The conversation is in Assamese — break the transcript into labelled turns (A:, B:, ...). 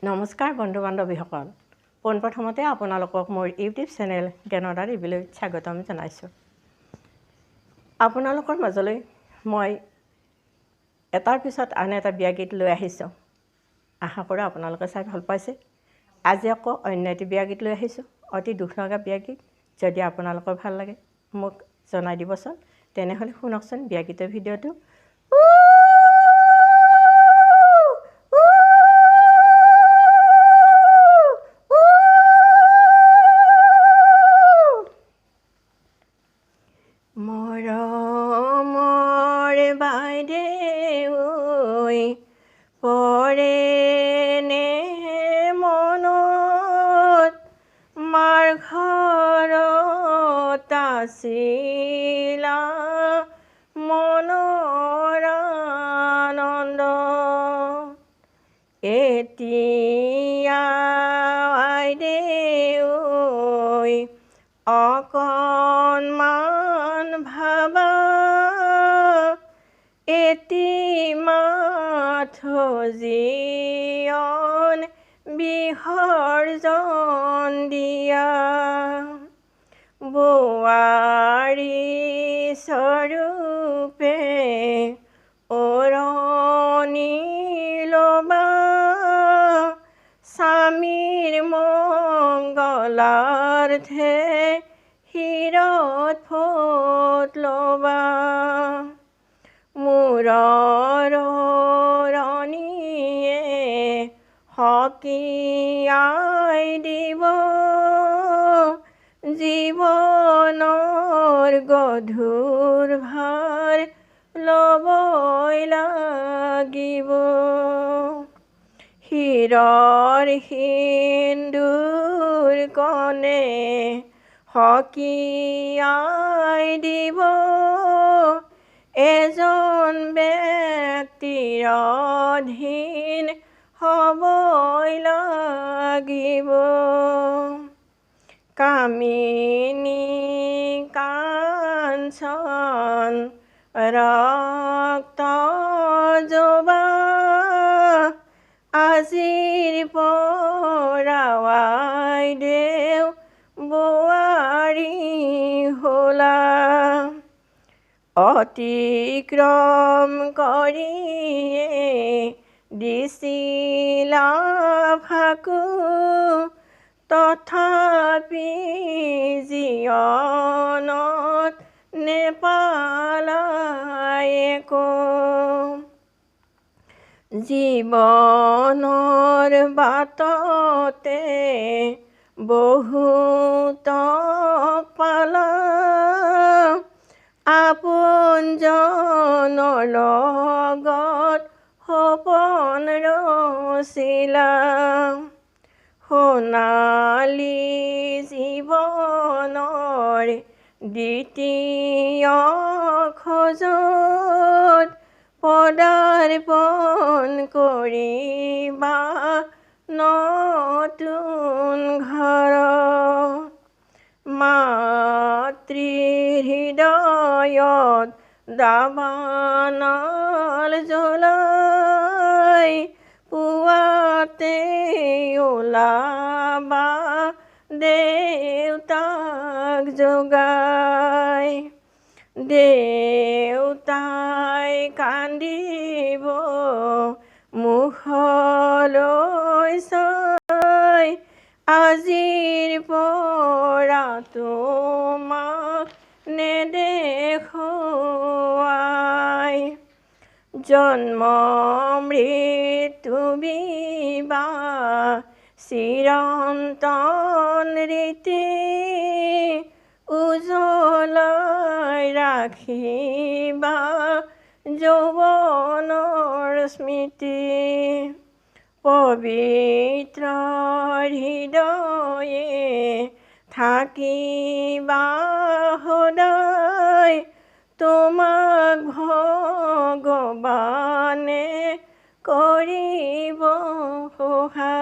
A: নমস্কাৰ বন্ধু বান্ধৱীসকল, পোনপ্ৰথমতে আপোনালোকক মোৰ ইউটিউব চেনেল জ্ঞানদা টিভিলৈ স্বাগতম জনাইছোঁ। আপোনালোকৰ মাজলৈ মই এটাৰ পিছত আন এটা বিয়া গীত লৈ আহিছোঁ। আশা কৰোঁ আপোনালোকে চাই ভাল পাইছে। আজি আকৌ অন্য এটি বিয়া গীত লৈ আহিছোঁ, অতি দুখ লগা বিয়া গীত। যদি আপোনালোকৰ ভাল লাগে মোক জনাই দিবচোন। তেনেহ'লে শুনকচোন বিয়া গীতৰ ভিডিঅ'টো। মৰমৰ বাইদেউ পৰেনে মনত, মাৰ ঘৰত আছিলা মনৰ আনন্দ, এতিয়া আইদেউ অকণমান ভাবা, এটি মাথো জীয়ন বিসৰ্জন দিয়া, বোৱাৰী স্বৰূপে অৰণি ল'বা, স্বামীৰ মংগলাৰ্থে শিৰত ফোট ল'বা, মূৰৰ অৰণিয়ে সকীয়াই দিব, জীৱনৰ গধুৰ ভাৰ ল'বই লাগিব, শিৰৰ সিন্দুৰ কণে সকীয়াই দিব, এজন ব্যক্তিৰ অধীন হ'বই লাগিব, কামিনী কাঞ্চন ৰক্ত জবা, আজিৰ পৰা আইদেউ বোৱাৰী হ'লা, অতিক্ৰম কৰিয়ে দিছিলা ফাকু, তথাপি জীৱনত নেপালা একো, জীৱনৰ বাটতে বহুত পালা, আপোনজনৰ লগত সপোন ৰচিলা, সোণালী জীৱনৰ দ্বিতীয় খোজত পদাৰ্পণ কৰিবা নতুন ঘৰত, মাতৃৰ হৃদয়ত দাবানল জ্বলাই, পুৱাতে ওলাবা দেউতাক জগাই, দেউতাই কান্দিব মুখলৈ চাই, আজিৰ পৰা তোমাক নেদেখুৱাই, জন্ম মৃত্যু বিবাহ চিৰন্তন ৰীতি, উজ্বলাই ৰাখিবা যৌৱনৰ স্মৃতি, পবিত্ৰ হৃদয়ে থাকিবা সদায়, তোমাক ভগৱানে কৰিব সহায়।